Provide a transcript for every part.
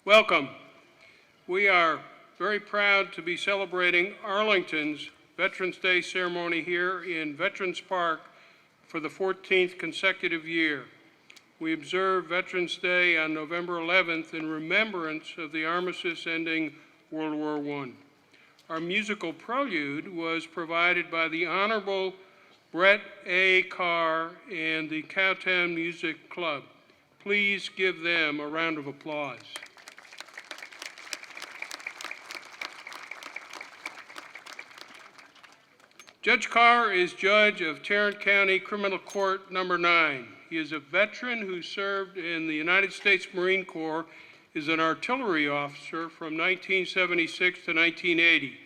Welcome. We are very proud to be celebrating Arlington's Veterans Day ceremony here in Veterans Park for the 14th consecutive year. We observe Veterans Day on November 11th in remembrance of the armistice ending World War I. Our musical prelude was provided by the Honorable Brett A. Carr and the Cowtown Music Club. Please give them a round of applause. Judge Carr is judge of Tarrant County Criminal Court Number 9. He is a veteran who served in the United States Marine Corps as an artillery officer from 1976 to 1980,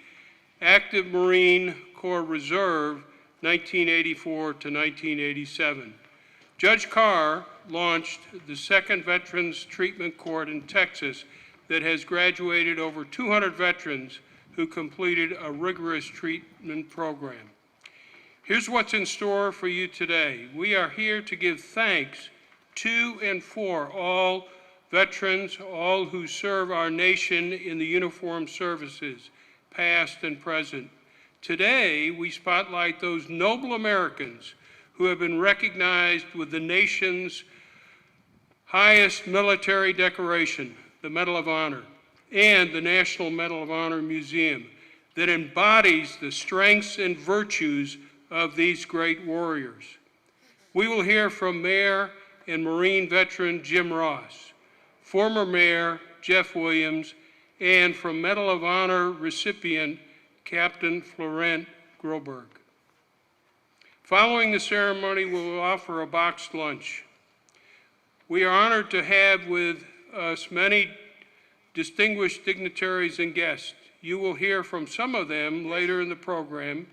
active Marine Corps Reserve 1984 to 1987. Judge Carr launched the second Veterans Treatment Court in Texas that has graduated over 200 veterans who completed a rigorous treatment program. Here's what's in store for you today. We are here to give thanks to and for all veterans, all who serve our nation in the uniformed services, past and present. Today, we spotlight those noble Americans who have been recognized with the nation's highest military decoration, the Medal of Honor, and the National Medal of Honor Museum that embodies the strengths and virtues of these great warriors. We will hear from Mayor and Marine veteran Jim Ross, former Mayor Jeff Williams, and from Medal of Honor recipient Captain Florent Groberg. Following the ceremony, we will offer a boxed lunch. We are honored to have with us many distinguished dignitaries and guests. You will hear from some of them later in the program,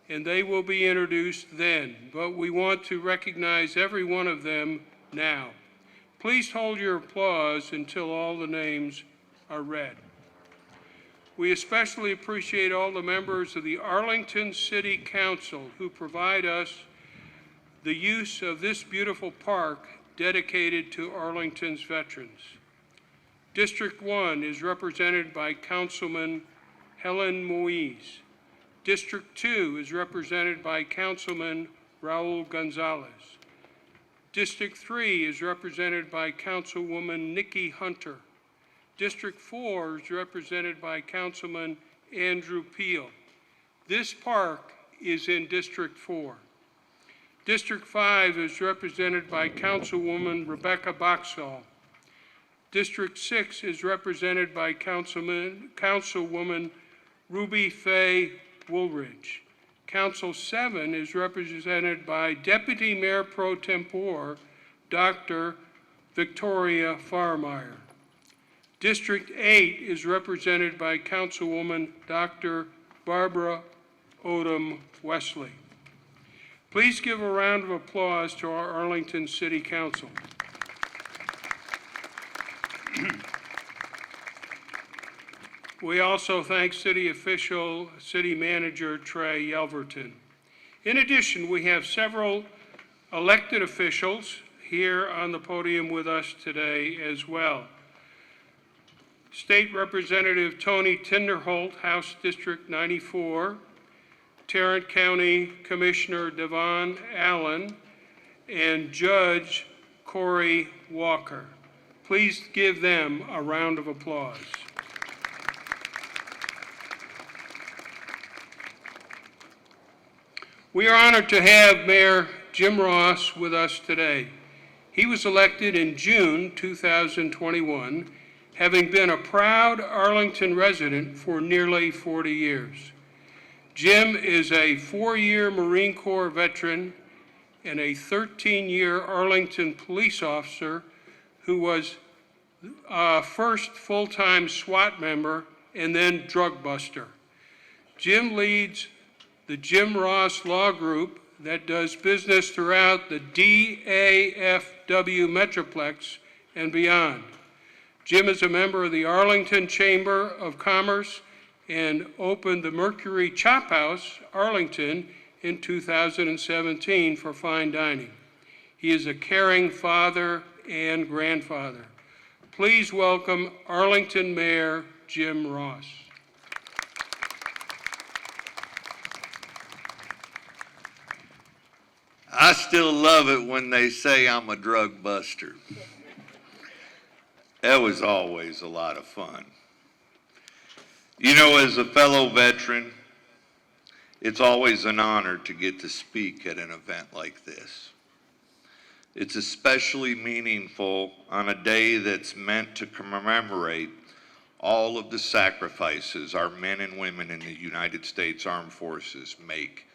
and they will be introduced then, but we want to recognize every one of them now. Please hold your applause until all the names are read. We especially appreciate all the members of the Arlington City Council who provide us the use of this beautiful park dedicated to Arlington's veterans. District 1 is represented by Councilman Helen Moise. District 2 is represented by Councilman Raul Gonzalez. District 3 is represented by Councilwoman Nikki Hunter. District 4 is represented by Councilman Andrew Peel. This park is in District 4. District 5 is represented by Councilwoman Rebecca Boxall. District 6 is represented by Councilwoman Ruby Faye Woolridge. Council 7 is represented by Deputy Mayor Pro Tempore, Dr. Victoria Farmeyer. District 8 is represented by Councilwoman Dr. Barbara Odom Wesley. Please give a round of applause to our Arlington City Council. We also thank city official, city manager Trey Yelverton. In addition, we have several elected officials here on the podium with us today as well. State Representative Tony Tinderholt, House District 94, Tarrant County Commissioner Devon Allen, and Judge Corey Walker. Please give them a round of applause. We are honored to have Mayor Jim Ross with us today. He was elected in June 2021, having been a proud Arlington resident for nearly 40 years. Jim is a 4-year Marine Corps veteran and a 13-year Arlington police officer who was first full-time SWAT member and then drug buster. Jim leads the Jim Ross Law Group that does business throughout the DAFW Metroplex and beyond. Jim is a member of the Arlington Chamber of Commerce and opened the Mercury Chop House, Arlington, in 2017 for fine dining. He is a caring father and grandfather. Please welcome Arlington Mayor Jim Ross. I still love it when they say I'm a drug buster. That was always a lot of fun. You know, as a fellow veteran, it's always an honor to get to speak at an event like this. It's especially meaningful on a day that's meant to commemorate all of the sacrifices our men and women in the United States Armed Forces make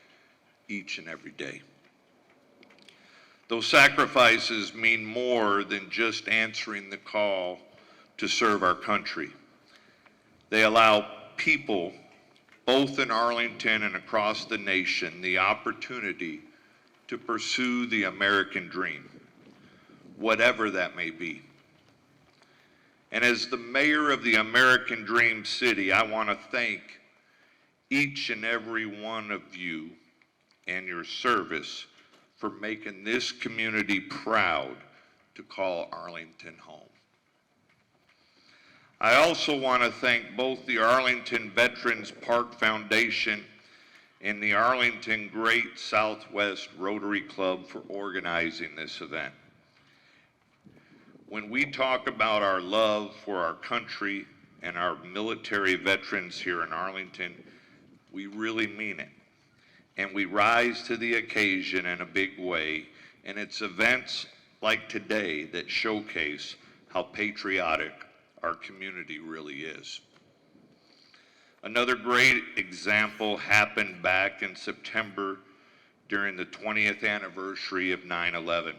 each and every day. Those sacrifices mean more than just answering the call to serve our country. They allow people, both in Arlington and across the nation, the opportunity to pursue the American dream, whatever that may be. And as the mayor of the American Dream City, I want to thank each and every one of you and your service for making this community proud to call Arlington home. I also want to thank both the Arlington Veterans Park Foundation and the Arlington Great Southwest Rotary Club for organizing this event. When we talk about our love for our country and our military veterans here in Arlington, we really mean it. And we rise to the occasion in a big way, and it's events like today that showcase how patriotic our community really is. Another great example happened back in September during the 20th anniversary of 9/11.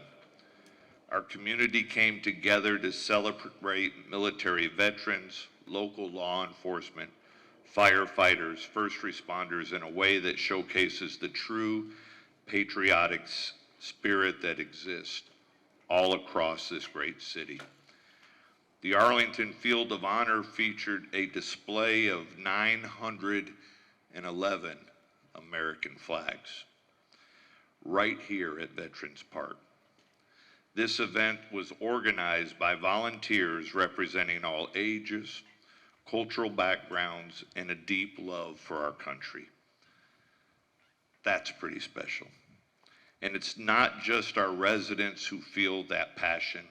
Our community came together to celebrate military veterans, local law enforcement, firefighters, first responders in a way that showcases the true patriotic spirit that exists all across this great city. The Arlington Field of Honor featured a display of 911 American flags right here at Veterans Park. This event was organized by volunteers representing all ages, cultural backgrounds, and a deep love for our country. That's pretty special. And it's not just our residents who feel that passion.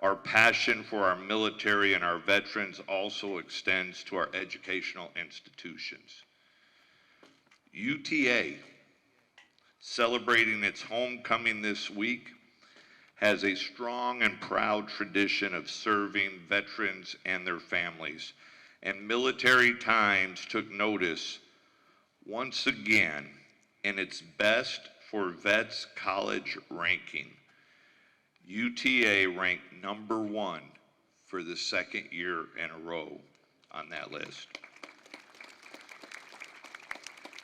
Our passion for our military and our veterans also extends to our educational institutions. UTA, celebrating its homecoming this week, has a strong and proud tradition of serving veterans and their families. And Military Times took notice once again in its Best for Vets College ranking. UTA ranked #1 for the second year in a row on that list.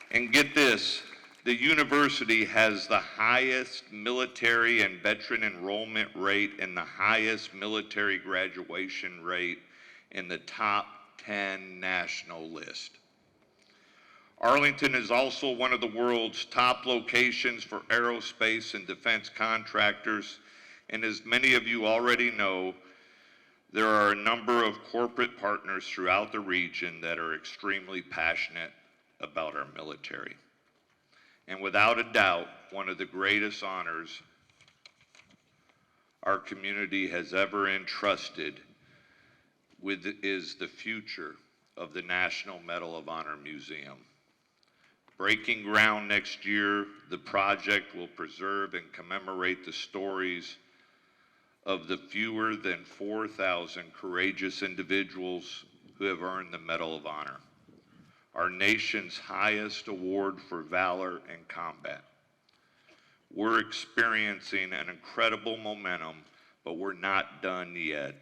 And get this, the university has the highest military and veteran enrollment rate and the highest military graduation rate in the top 10 national list. Arlington is also one of the world's top locations for aerospace and defense contractors. And as many of you already know, there are a number of corporate partners throughout the region that are extremely passionate about our military. And without a doubt, one of the greatest honors our community has ever entrusted with is the future of the National Medal of Honor Museum. Breaking ground next year, the project will preserve and commemorate the stories of the fewer than 4,000 courageous individuals who have earned the Medal of Honor, our nation's highest award for valor and combat. We're experiencing an incredible momentum, but we're not done yet,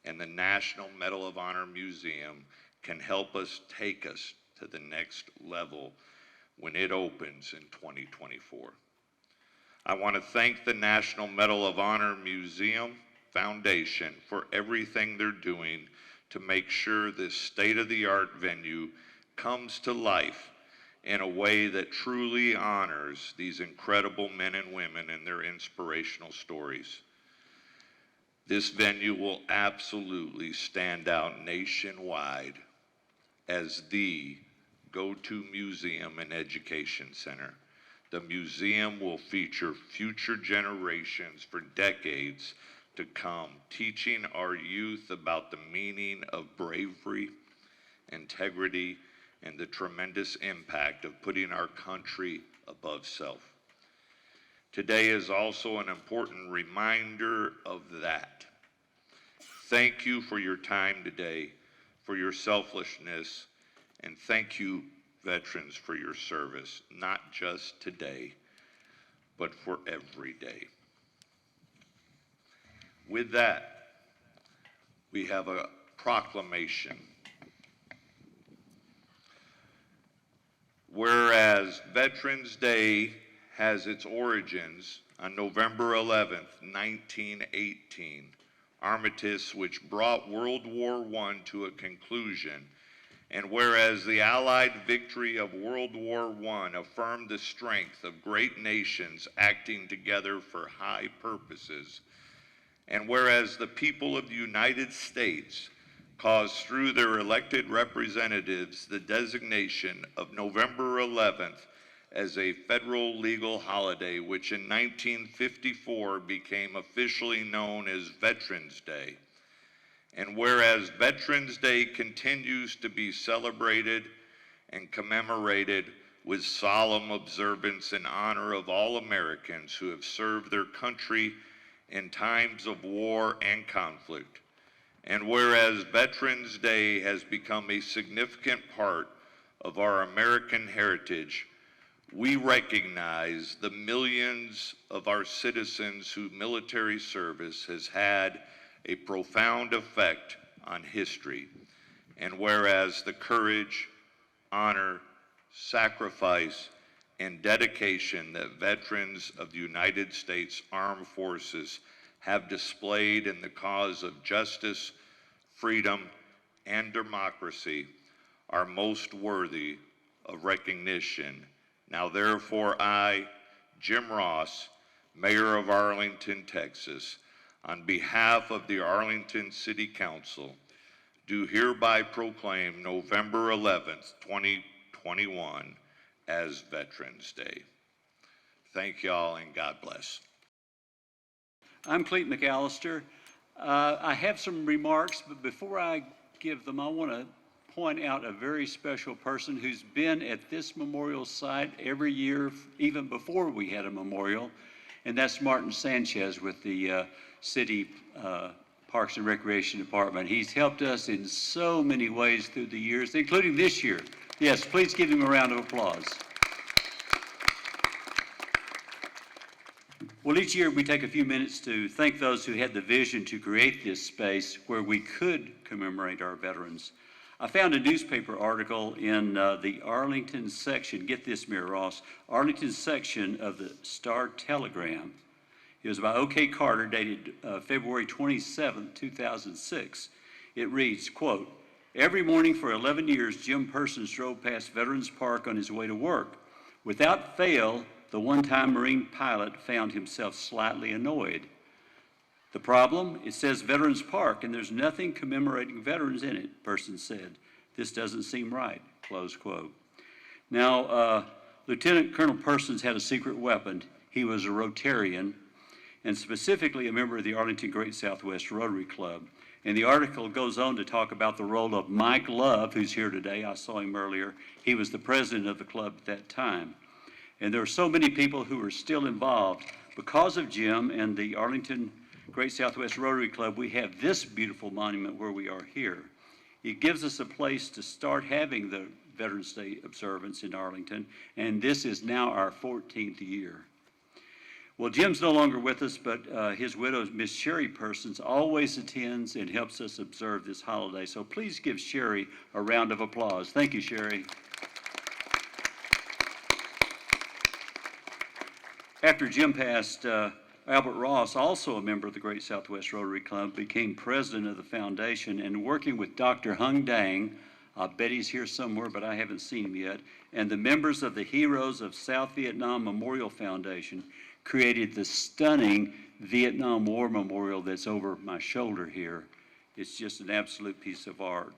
and the National Medal of Honor Museum can help us take us to the next level when it opens in 2024. I want to thank the National Medal of Honor Museum Foundation for everything they're doing to make sure this state-of-the-art venue comes to life in a way that truly honors these incredible men and women and their inspirational stories. This venue will absolutely stand out nationwide as the go-to museum and education center. The museum will feature future generations for decades to come, teaching our youth about the meaning of bravery, integrity, and the tremendous impact of putting our country above self. Today is also an important reminder of that. Thank you for your time today, for your selflessness, and thank you, veterans, for your service, not just today, but for every day. With that, we have a proclamation. Whereas Veterans Day has its origins on November 11th, 1918, armistice which brought World War I to a conclusion, and whereas the Allied victory of World War I affirmed the strength of great nations acting together for high purposes, and whereas the people of the United States caused through their elected representatives the designation of November 11th as a federal legal holiday, which in 1954 became officially known as Veterans Day. And whereas Veterans Day continues to be celebrated and commemorated with solemn observance in honor of all Americans who have served their country in times of war and conflict, and whereas Veterans Day has become a significant part of our American heritage, we recognize the millions of our citizens whose military service has had a profound effect on history, and whereas the courage, honor, sacrifice, and dedication that veterans of the United States Armed Forces have displayed in the cause of justice, freedom, and democracy are most worthy of recognition. Now therefore I, Jim Ross, Mayor of Arlington, Texas, on behalf of the Arlington City Council, do hereby proclaim November 11th, 2021 as Veterans Day. Thank y'all and God bless. I'm Cleet McAllister. I have some remarks, but before I give them, I want to point out a very special person who's been at this memorial site every year, even before we had a memorial, and that's Martin Sanchez with the City Parks and Recreation Department. He's helped us in so many ways through the years, including this year. Yes, please give him a round of applause. Well, each year we take a few minutes to thank those who had the vision to create this space where we could commemorate our veterans. I found a newspaper article in the Arlington section, get this, Mayor Ross, Arlington section of the Star-Telegram. It was by O.K. Carter, dated February 27, 2006. It reads, quote, "Every morning for 11 years, Jim Persons drove past Veterans Park on his way to work. Without fail, the one-time Marine pilot found himself slightly annoyed. The problem? It says Veterans Park, and there's nothing commemorating veterans in it," Persons said. "This doesn't seem right," close quote. Now, Lieutenant Colonel Persons had a secret weapon. He was a Rotarian, and specifically a member of the Arlington Great Southwest Rotary Club. And the article goes on to talk about the role of Mike Love, who's here today. I saw him earlier. He was the president of the club at that time. And there are so many people who are still involved. Because of Jim and the Arlington Great Southwest Rotary Club, we have this beautiful monument where we are here. It gives us a place to start having the Veterans Day observance in Arlington, and this is now our 14th year. Well, Jim's no longer with us, but his widow, Miss Sherry Persons, always attends and helps us observe this holiday. So please give Sherry a round of applause. Thank you, Sherry. After Jim passed, Albert Ross, also a member of the Great Southwest Rotary Club, became president of the foundation, and working with Dr. Hung Dang, I bet he's here somewhere, but I haven't seen him yet, and the members of the Heroes of South Vietnam Memorial Foundation, created the stunning Vietnam War Memorial that's over my shoulder here. It's just an absolute piece of art.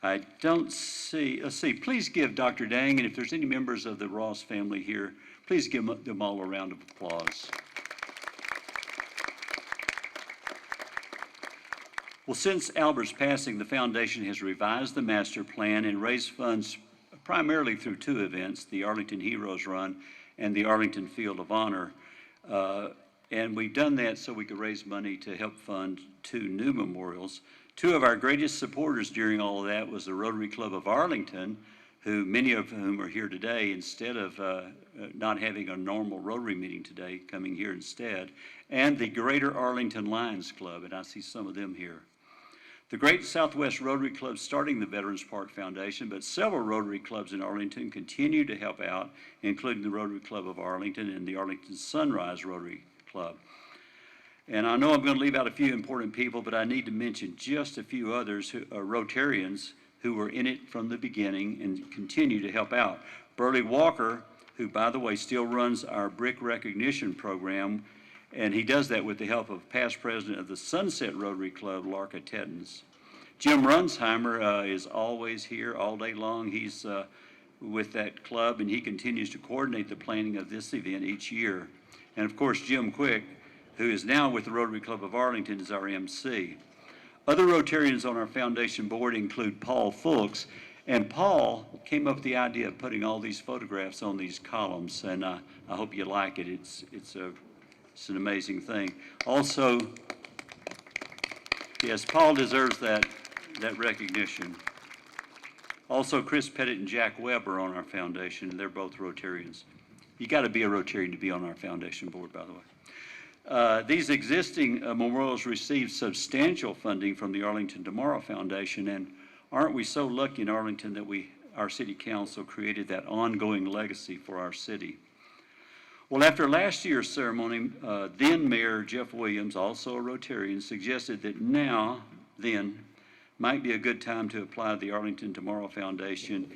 I don't see, let's see, please give Dr. Dang, and if there's any members of the Ross family here, please give them all a round of applause. Well, since Albert's passing, the foundation has revised the master plan and raised funds primarily through two events, the Arlington Heroes Run and the Arlington Field of Honor. And we've done that so we could raise money to help fund two new memorials. Two of our greatest supporters during all of that was the Rotary Club of Arlington, who many of whom are here today instead of not having a normal Rotary meeting today, coming here instead, and the Greater Arlington Lions Club, and I see some of them here. The Great Southwest Rotary Club starting the Veterans Park Foundation, but several Rotary clubs in Arlington continue to help out, including the Rotary Club of Arlington and the Arlington Sunrise Rotary Club. And I know I'm going to leave out a few important people, but I need to mention just a few others who are Rotarians who were in it from the beginning and continue to help out. Burley Walker, who, by the way, still runs our brick recognition program, and he does that with the help of past president of the Sunset Rotary Club, Larka Tettens. Jim Runsheimer is always here all day long. He's with that club, and he continues to coordinate the planning of this event each year. And of course, Jim Quick, who is now with the Rotary Club of Arlington, is our MC. Other Rotarians on our foundation board include Paul Fulks, and Paul came up with the idea of putting all these photographs on these columns, and I hope you like it. It's an amazing thing. Also, yes, Paul deserves that recognition. Also, Chris Pettit and Jack Webb are on our foundation, and they're both Rotarians. You got to be a Rotarian to be on our foundation board, by the way. These existing memorials received substantial funding from the Arlington Tomorrow Foundation, and aren't we so lucky in Arlington that our city council created that ongoing legacy for our city. Well, after last year's ceremony, then Mayor Jeff Williams, also a Rotarian, suggested that then might be a good time to apply to the Arlington Tomorrow Foundation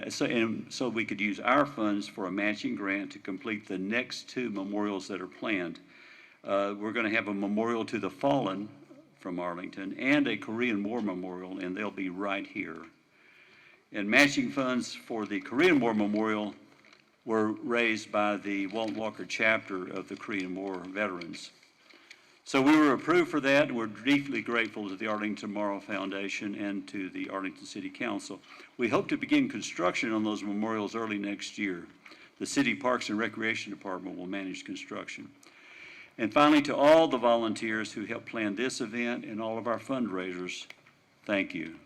so we could use our funds for a matching grant to complete the next two memorials that are planned. We're going to have a memorial to the fallen from Arlington and a Korean War memorial, and they'll be right here. And matching funds for the Korean War memorial were raised by the Walton Walker chapter of the Korean War veterans. So we were approved for that, and we're deeply grateful to the Arlington Tomorrow Foundation and to the Arlington City Council. We hope to begin construction on those memorials early next year. The City Parks and Recreation Department will manage construction. And finally, to all the volunteers who helped plan this event and all of our fundraisers, thank you.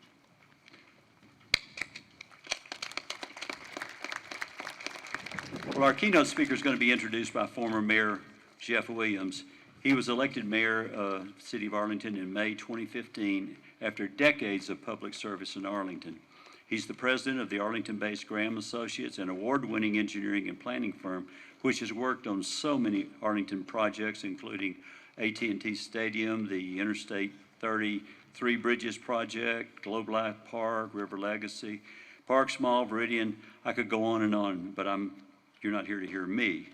Well, our keynote speaker is going to be introduced by former Mayor Jeff Williams. He was elected mayor of the City of Arlington in May 2015 after decades of public service in Arlington. He's the president of the Arlington-based Graham Associates, an award-winning engineering and planning firm which has worked on so many Arlington projects, including AT&T Stadium, the Interstate 30 Three Bridges project, Globe Life Park, River Legacy, Parks Mall, Viridian. I could go on, but you're not here to hear me.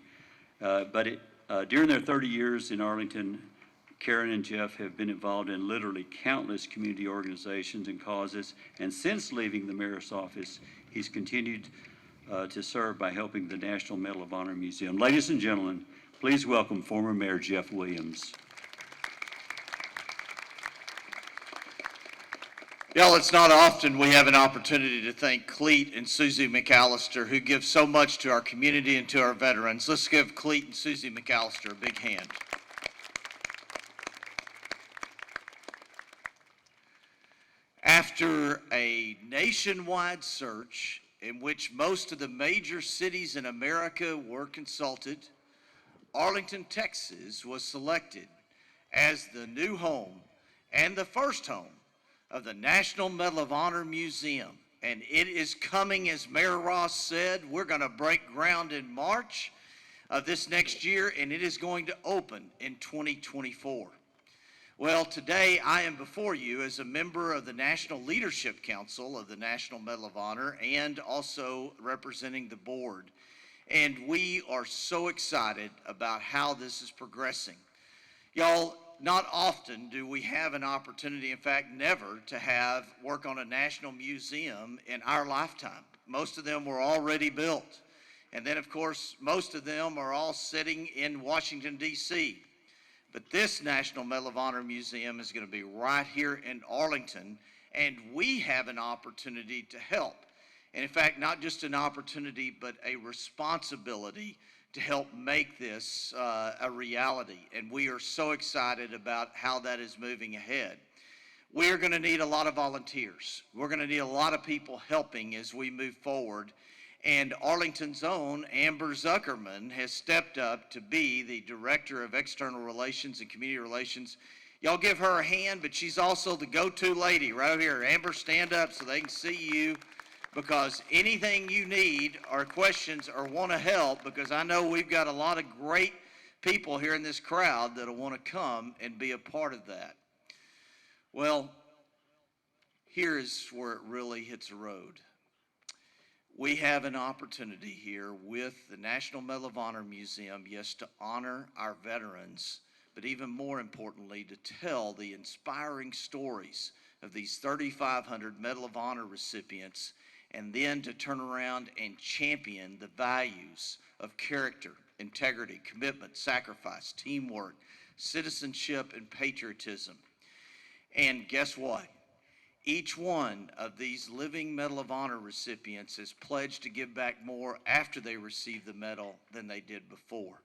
During their 30 years in Arlington, Karen and Jeff have been involved in literally countless community organizations and causes, and since leaving the mayor's office, he's continued to serve by helping the National Medal of Honor Museum. Ladies and gentlemen, please welcome former Mayor Jeff Williams. Y'all, it's not often we have an opportunity to thank Cleet and Susie McAllister, who give so much to our community and to our veterans. Let's give Cleet and Susie McAllister a big hand. After a nationwide search in which most of the major cities in America were consulted, Arlington, Texas was selected as the new home and the first home of the National Medal of Honor Museum. And it is coming, as Mayor Ross said. We're going to break ground in March of this next year, and it is going to open in 2024. Well, today I am before you as a member of the National Leadership Council of the National Medal of Honor and also representing the board. And we are so excited about how this is progressing. Y'all, not often do we have an opportunity, in fact, never, to have work on a national museum in our lifetime. Most of them were already built. And then, of course, most of them are all sitting in Washington, D.C. But this National Medal of Honor Museum is going to be right here in Arlington, and we have an opportunity to help. And in fact, not just an opportunity, but a responsibility to help make this a reality. And we are so excited about how that is moving ahead. We are going to need a lot of volunteers. We're going to need a lot of people helping as we move forward. And Arlington's own Amber Zuckerman has stepped up to be the Director of External Relations and Community Relations. Y'all give her a hand, but she's also the go-to lady right here. Amber, stand up so they can see you, because anything you need or questions or want to help, because I know we've got a lot of great people here in this crowd that'll want to come and be a part of that. Well, here is where it really hits the road. We have an opportunity here with the National Medal of Honor Museum, yes, to honor our veterans, but even more importantly, to tell the inspiring stories of these 3,500 Medal of Honor recipients, and then to turn around and champion the values of character, integrity, commitment, sacrifice, teamwork, citizenship, and patriotism. And guess what? Each one of these living Medal of Honor recipients has pledged to give back more after they receive the medal than they did before.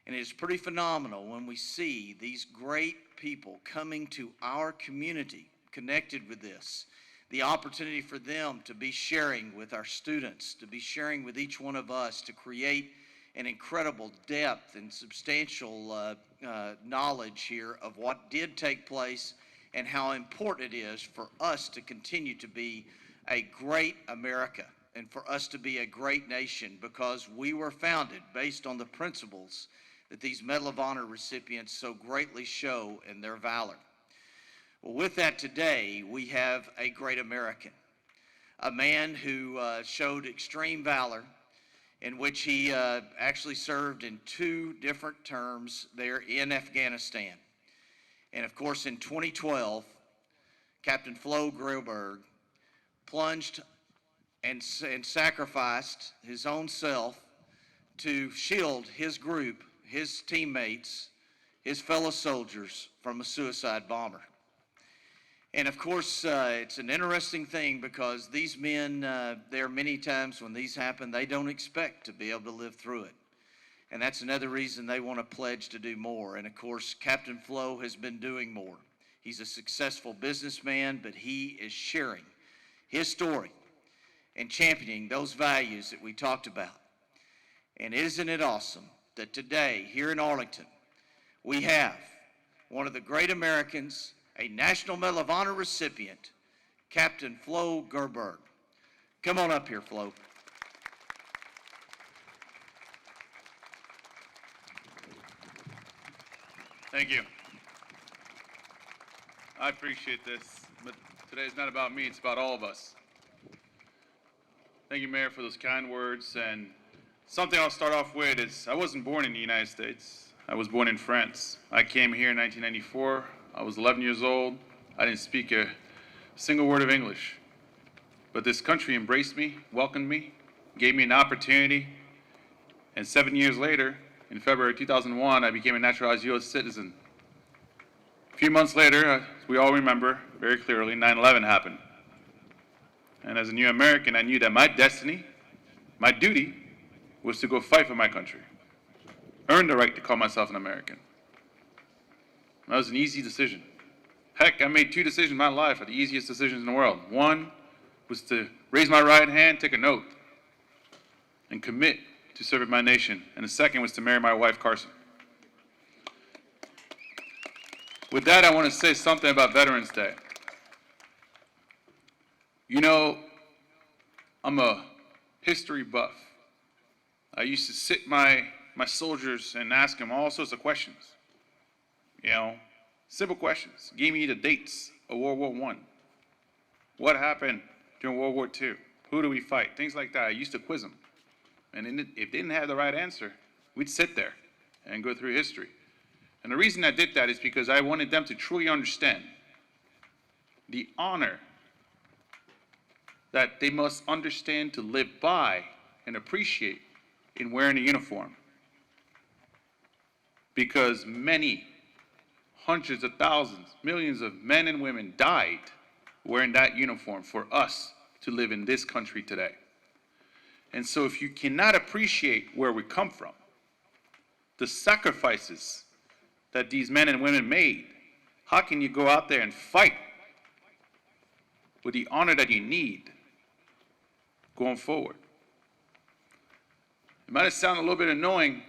And it's pretty phenomenal when we see these great people coming to our community connected with this. The opportunity for them to be sharing with our students, to be sharing with each one of us, to create an incredible depth and substantial knowledge here of what did take place and how important it is for us to continue to be a great America and for us to be a great nation, because we were founded based on the principles that these Medal of Honor recipients so greatly show in their valor. Well, with that today, we have a great American, a man who showed extreme valor, in which he actually served in 2 different terms there in Afghanistan. And of course, in 2012, Captain Flo Grillberg plunged and sacrificed his own self to shield his group, his teammates, his fellow soldiers from a suicide bomber. And of course, it's an interesting thing, because these men, there are many times when these happen, they don't expect to be able to live through it. And that's another reason they want to pledge to do more. And of course, Captain Flo has been doing more. He's a successful businessman, but he is sharing his story and championing those values that we talked about. And isn't it awesome that today, here in Arlington, we have one of the great Americans, a National Medal of Honor recipient, Captain Flo Grillberg. Come on up here, Flo. Thank you. I appreciate this, but today is not about me, it's about all of us. Thank you, Mayor, for those kind words. And something I'll start off with is I wasn't born in the United States. I was born in France. I came here in 1994. I was 11 years old. I didn't speak a single word of English. But this country embraced me, welcomed me, gave me an opportunity. And 7 years later, in February 2001, I became a naturalized U.S. citizen. A few months later, as we all remember very clearly, 9/11 happened. And as a new American, I knew that my destiny, my duty, was to go fight for my country, earn the right to call myself an American. That was an easy decision. Heck, I made 2 decisions in my life are the easiest decisions in the world. One was to raise my right hand, take an oath, and commit to serving my nation. And the second was to marry my wife, Carson. With that, I want to say something about Veterans Day. You know, I'm a history buff. I used to sit my soldiers and ask them all sorts of questions. You know, simple questions. Give me the dates of World War I. What happened during World War II? Who do we fight? Things like that. I used to quiz them. And if they didn't have the right answer, we'd sit there and go through history. And the reason I did that is because I wanted them to truly understand the honor that they must understand to live by and appreciate in wearing a uniform. Because many, hundreds of thousands, millions of men and women died wearing that uniform for us to live in this country today. And so if you cannot appreciate where we come from, the sacrifices that these men and women made, how can you go out there and fight with the honor that you need going forward? It might have sounded a little bit annoying,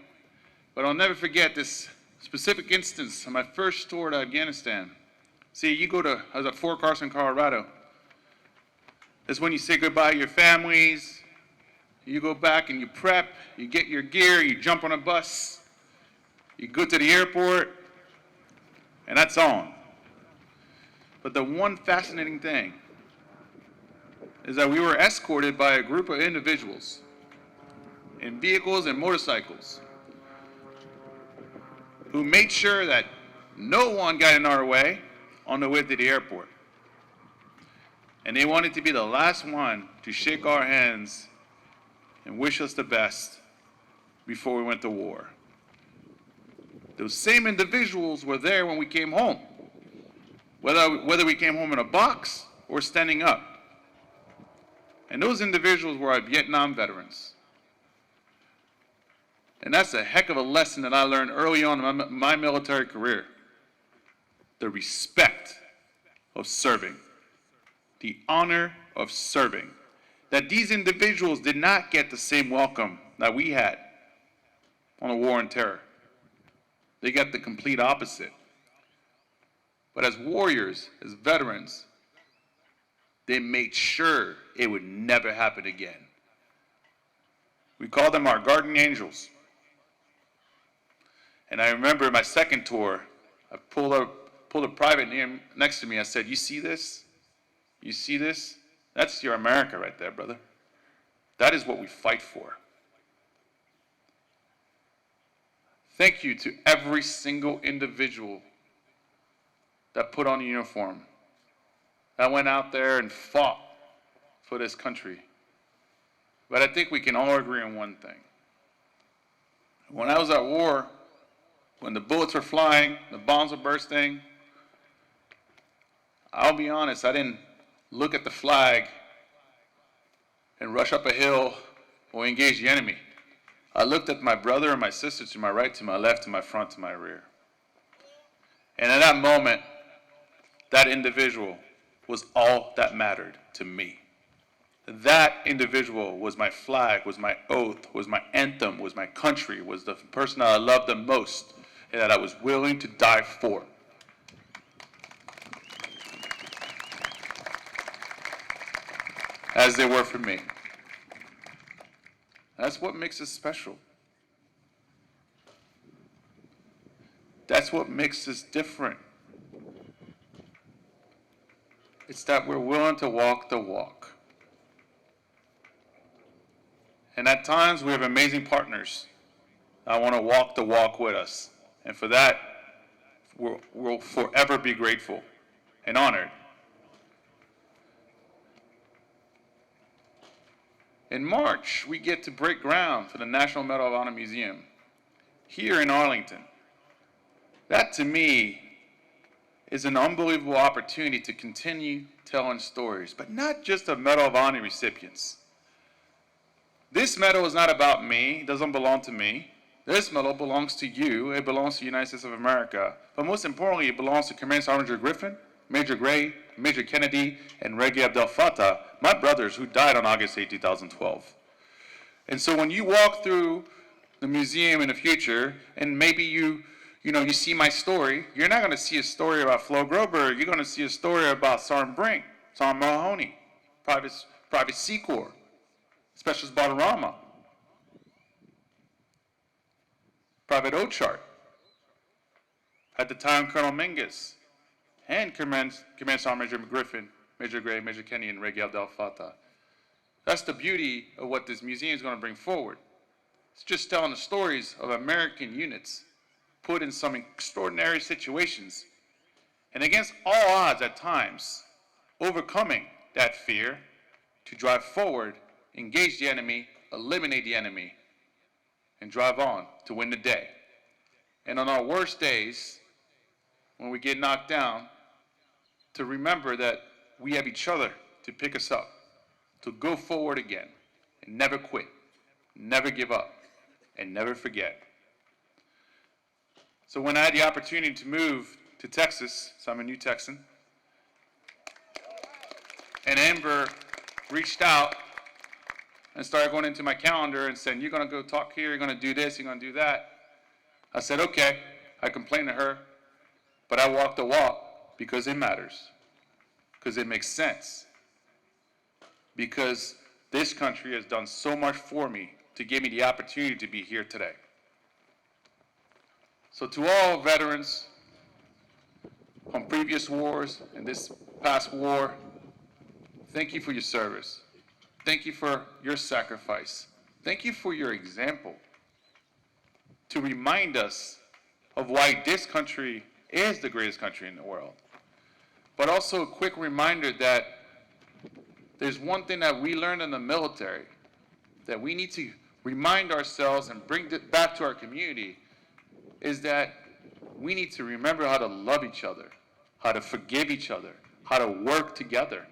but I'll never forget this specific instance on my first tour to Afghanistan. See, I was at Fort Carson, Colorado. That's when you say goodbye to your families. You go back and you prep, you get your gear, you jump on a bus, you go to the airport, and that's on. But the one fascinating thing is that we were escorted by a group of individuals in vehicles and motorcycles who made sure that no one got in our way on the way to the airport. And they wanted to be the last one to shake our hands and wish us the best before we went to war. Those same individuals were there when we came home, whether we came home in a box or standing up. And those individuals were our Vietnam veterans. And that's a heck of a lesson that I learned early on in my military career. The respect of serving, the honor of serving. That these individuals did not get the same welcome that we had on the war on terror. They got the complete opposite. But as warriors, as veterans, they made sure it would never happen again. We call them our guardian angels. And I remember my second tour, I pulled a private next to me. I said, "You see this? You see this? That's your America right there, brother. That is what we fight for." Thank you to every single individual that put on a uniform, that went out there and fought for this country. But I think we can all agree on one thing. When I was at war, when the bullets were flying, the bombs were bursting, I'll be honest, I didn't look at the flag and rush up a hill or engage the enemy. I looked at my brother and my sister to my right, to my left, to my front, to my rear. And at that moment, that individual was all that mattered to me. That individual was my flag, was my oath, was my anthem, was my country, was the person that I loved the most and that I was willing to die for. As they were for me. That's what makes us special. That's what makes us different. It's that we're willing to walk the walk. And at times we have amazing partners that want to walk the walk with us. And for that, we'll forever be grateful and honored. In March, we get to break ground for the National Medal of Honor Museum here in Arlington. That, to me, is an unbelievable opportunity to continue telling stories, but not just of Medal of Honor recipients. This medal is not about me. It doesn't belong to me. This medal belongs to you. It belongs to the United States of America. But most importantly, it belongs to Command Sergeant Major Griffin, Major Gray, Major Kennedy, and Reggie Abdel Fattah, my brothers who died on August 8, 2012. And so when you walk through the museum in the future, and maybe you see my story, you're not going to see a story about Flo Groberg. You're going to see a story about Sergeant Brink, Sergeant Mahoney, Private Secor, Specialist Badarama, Private Ochart, at the time Colonel Mingus, and Command Sergeant Major Griffin, Major Gray, Major Kennedy, and Reggie Abdel Fattah. That's the beauty of what this museum is going to bring forward. It's just telling the stories of American units put in some extraordinary situations, and against all odds at times, overcoming that fear to drive forward, engage the enemy, eliminate the enemy, and drive on to win the day. And on our worst days, when we get knocked down, to remember that we have each other to pick us up, to go forward again, and never quit, never give up, and never forget. So when I had the opportunity to move to Texas, so I'm a new Texan, and Amber reached out and started going into my calendar and saying, you're going to go talk here, you're going to do this, you're going to do that. I said, okay. I complained to her, but I walked the walk because it matters, because it makes sense, because this country has done so much for me to give me the opportunity to be here today. So to all veterans from previous wars and this past war, thank you for your service. Thank you for your sacrifice. Thank you for your example to remind us of why this country is the greatest country in the world. But also a quick reminder that there's one thing that we learned in the military that we need to remind ourselves and bring it back to our community, is that we need to remember how to love each other, how to forgive each other, how to work together.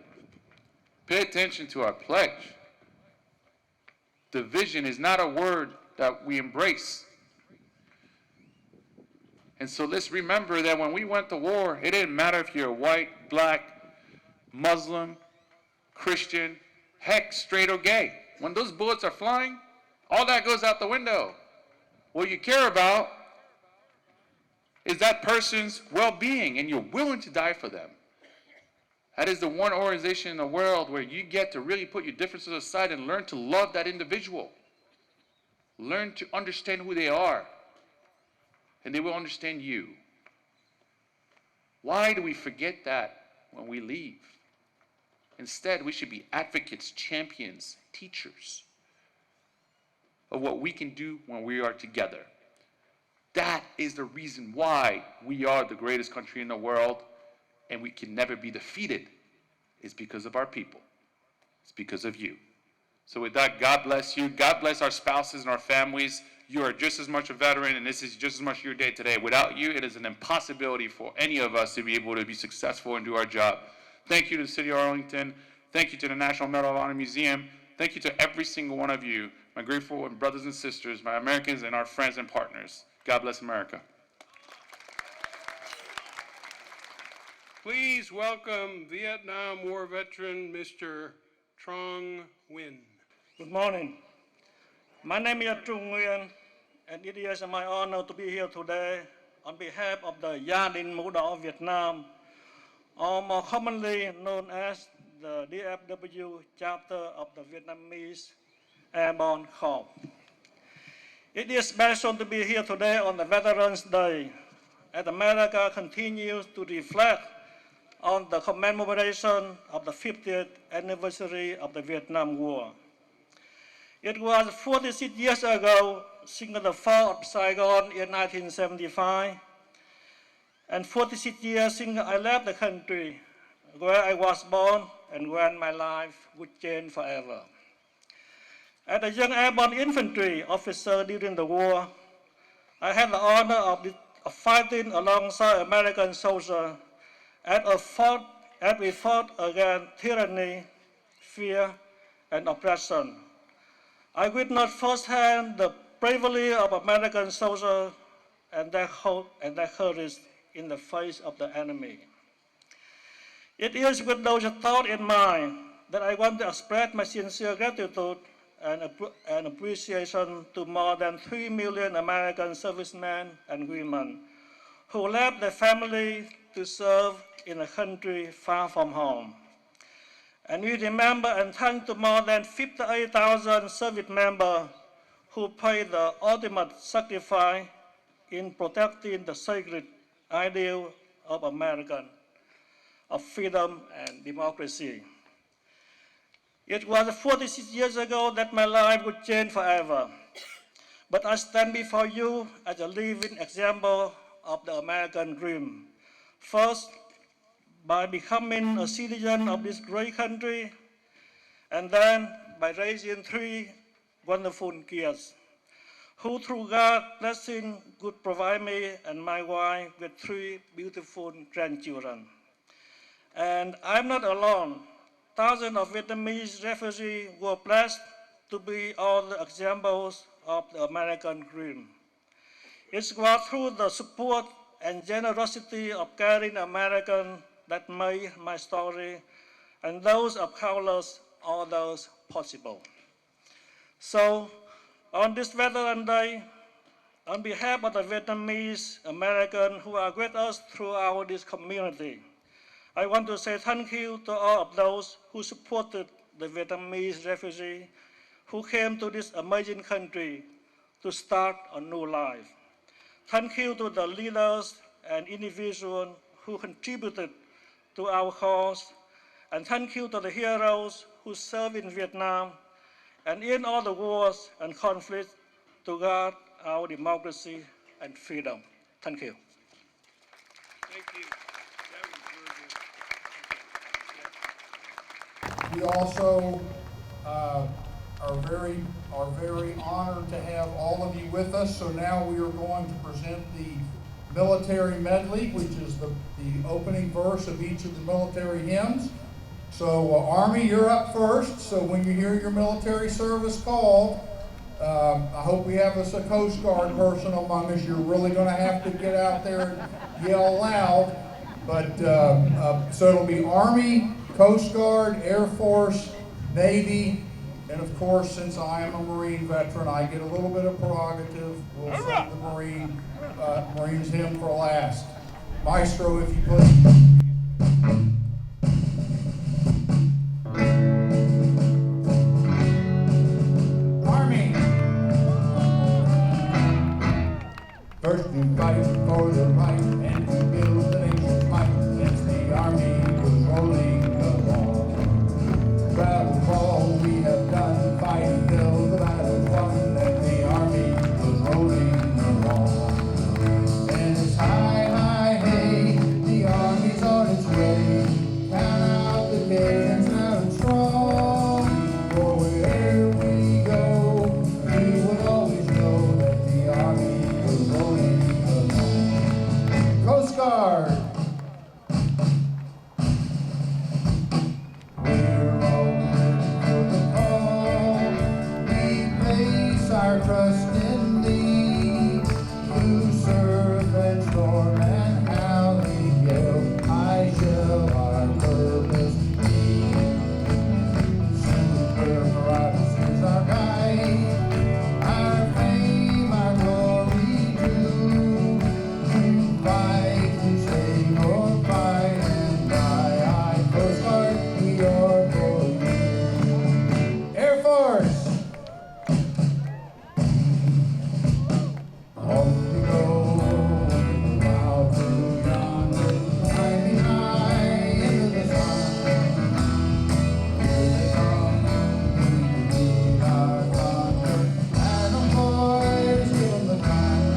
Pay attention to our pledge. Division is not a word that we embrace. And so let's remember that when we went to war, it didn't matter if you're white, black, Muslim, Christian, heck, straight or gay. When those bullets are flying, all that goes out the window. What you care about is that person's well-being, and you're willing to die for them. That is the one organization in the world where you get to really put your differences aside and learn to love that individual. Learn to understand who they are, and they will understand you. Why do we forget that when we leave? Instead, we should be advocates, champions, teachers of what we can do when we are together. That is the reason why we are the greatest country in the world, and we can never be defeated. It's because of our people. It's because of you. So with that, God bless you. God bless our spouses and our families. You are just as much a veteran, and this is just as much your day today. Without you, it is an impossibility for any of us to be able to be successful and do our job. Thank you to the City of Arlington. Thank you to the National Medal of Honor Museum. Thank you to every single one of you, my grateful brothers and sisters, my Americans, and our friends and partners. God bless America. Please welcome Vietnam War veteran Mr. Trong Nguyen. Good morning. My name is Trung Nguyen, and it is my honor to be here today on behalf of the Gia đình Mũ Đỏ Vietnam, or more commonly known as the DFW chapter of the Vietnamese Airborne Corps. It is special to be here today on the Veterans Day, as America continues to reflect on the commemoration of the 50th anniversary of the Vietnam War. It was 46 years ago since the fall of Saigon in 1975, and 46 years since I left the country where I was born and when my life would change forever. As a young airborne infantry officer during the war, I had the honor of fighting alongside American soldiers as we fought against tyranny, fear, and oppression. I witnessed firsthand the bravery of American soldiers and their hope and their courage in the face of the enemy. It is with those thoughts in mind that I want to express my sincere gratitude and appreciation to more than 3 million American servicemen and women who left their family to serve in a country far from home. And we remember and thank to more than 58,000 service members who paid the ultimate sacrifice in protecting the sacred ideal of American, of freedom and democracy. It was 46 years ago that my life would change forever. but I stand before you as a living example of the American dream. First, by becoming a citizen of this great country, and then by raising 3 wonderful kids, who through God's blessing could provide me and my wife with 3 beautiful grandchildren. And I'm not alone. Thousands of Vietnamese refugees were blessed to be all the examples of the American dream. It was through the support and generosity of caring Americans that made my story and those of countless others possible. So, on this Veterans Day, on behalf of the Vietnamese Americans who are with us throughout this community, I want to say thank you to all of those who supported the Vietnamese refugees who came to this amazing country to start a new life. Thank you to the leaders and individuals who contributed to our cause, and thank you to the heroes who served in Vietnam and in all the wars and conflicts to guard our democracy and freedom. Thank you. Thank you. That was very good. We also are very honored to have all of you with us. So now we are going to present the military medley, which is the opening verse of each of the military hymns. So Army, you're up first. So when you hear your military service called, I hope we have us a Coast Guard person among us. You're really going to have to get out there and yell loud. But so it'll be Army, Coast Guard, Air Force, Navy, and of course, since I am a Marine veteran, I get a little bit of prerogative. We'll sing the Marines hymn for last. Maestro, if you please. First to fight for the right and to build the nation's might, since the Army was rolling along. Proud of all we have done, fighting till the battle's won, and the Army was rolling along. And it's high, high, hey, the Army's on its way. Count out the days loud and strong. For wherever we go, we will always know that the Army was rolling along. Coast Guard. We're all ready for the call. We place our trust in thee, who serve and storm and howling gale. I shall our purpose be. Semper Paratus is our guide, our fame, our glory due. To fight, to save, or fight and die. I, Coast Guard, we are for you. Air Force. Off we go, out through yonder, climbing high into the sun. Here they come, we lead our thunder, and the boys in the climb.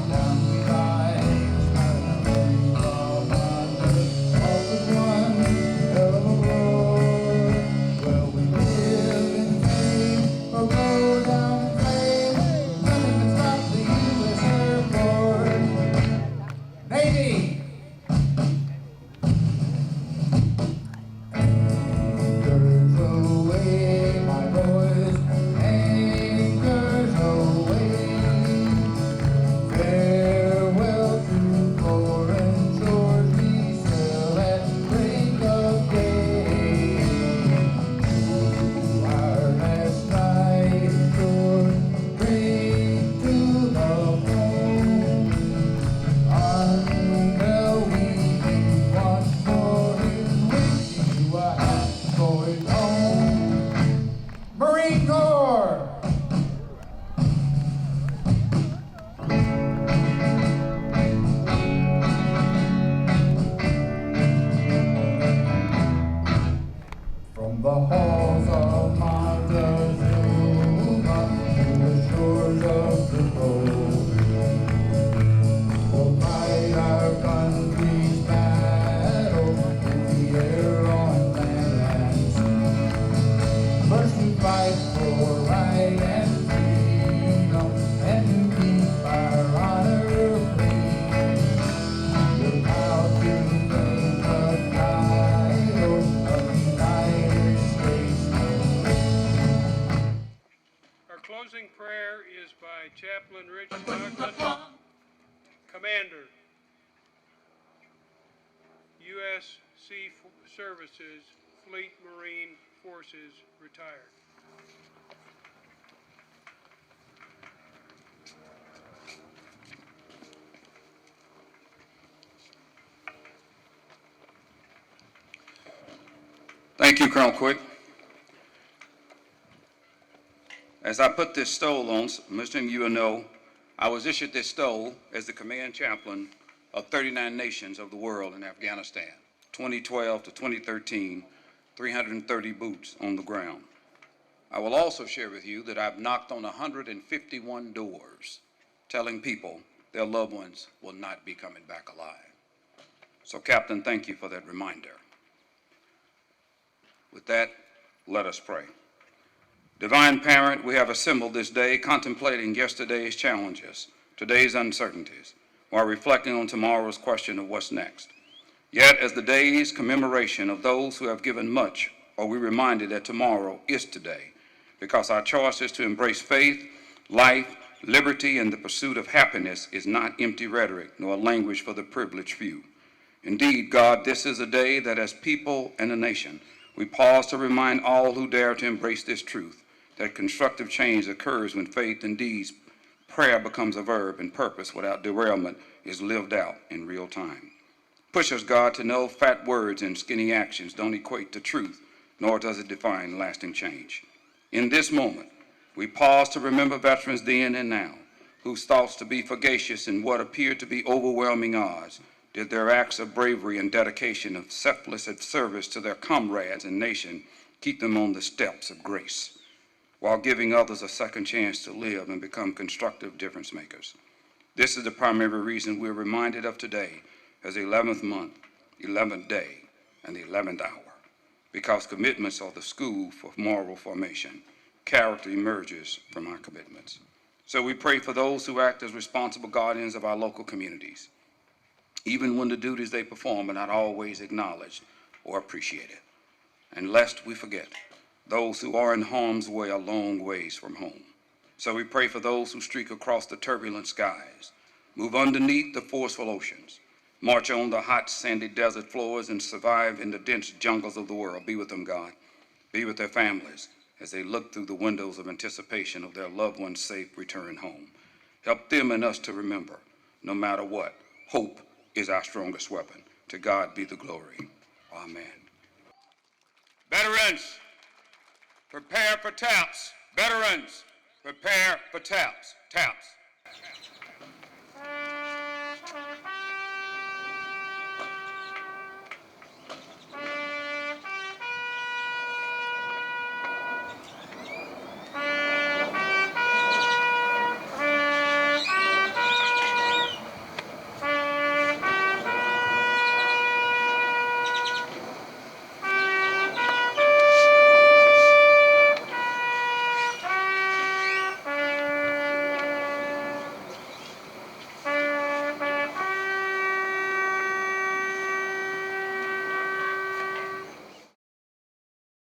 Down we ride, smiling away from wonder, all as one hell of a roar. Well, we live in fame, or go down in flame, nothing can stop the U.S. Air Force. Navy! Anchors away, my boys, anchors away. Farewell to foreign shores, we sail at break of day. Our last night ashore, straight to the home. Until we meet once more in wishing you a happy going home. Marine Corps! From the halls of Montezuma to the shore by Chaplain Rich Bogdan, Commander, USC Services, Fleet Marine Forces, retired. Thank you, Colonel Quick. As I put this stole on, most of you will know, I was issued this stole as the command chaplain of 39 nations of the world in Afghanistan, 2012 to 2013, 330 boots on the ground. I will also share with you that I've knocked on 151 doors telling people their loved ones will not be coming back alive. So, Captain, thank you for that reminder. With that, let us pray. Divine Parent, we have assembled this day contemplating yesterday's challenges, today's uncertainties, while reflecting on tomorrow's question of what's next. Yet, as the day's commemoration of those who have given much, are we reminded that tomorrow is today, because our choice is to embrace faith, life, liberty, and the pursuit of happiness is not empty rhetoric, nor language for the privileged few. Indeed, God, this is a day that as people and a nation, we pause to remind all who dare to embrace this truth, that constructive change occurs when faith and deeds, prayer becomes a verb, and purpose without derailment is lived out in real time. Push us, God, to know fat words and skinny actions don't equate to truth, nor does it define lasting change. In this moment, we pause to remember veterans then and now, whose thoughts to be sagacious in what appeared to be overwhelming odds, did their acts of bravery and dedication of selfless service to their comrades and nation keep them on the steps of grace, while giving others a second chance to live and become constructive difference makers. This is the primary reason we're reminded of today as the 11th month, 11th day, and the 11th hour, because commitments are the school for moral formation. Character emerges from our commitments. So we pray for those who act as responsible guardians of our local communities, even when the duties they perform are not always acknowledged or appreciated. And lest we forget, those who are in harm's way a long ways from home. So we pray for those who streak across the turbulent skies, move underneath the forceful oceans, march on the hot sandy desert floors, and survive in the dense jungles of the world. Be with them, God. Be with their families as they look through the windows of anticipation of their loved one's safe return home. Help them and us to remember, no matter what, hope is our strongest weapon. To God be the glory. Amen. Veterans, prepare for taps. Veterans, prepare for taps. Taps.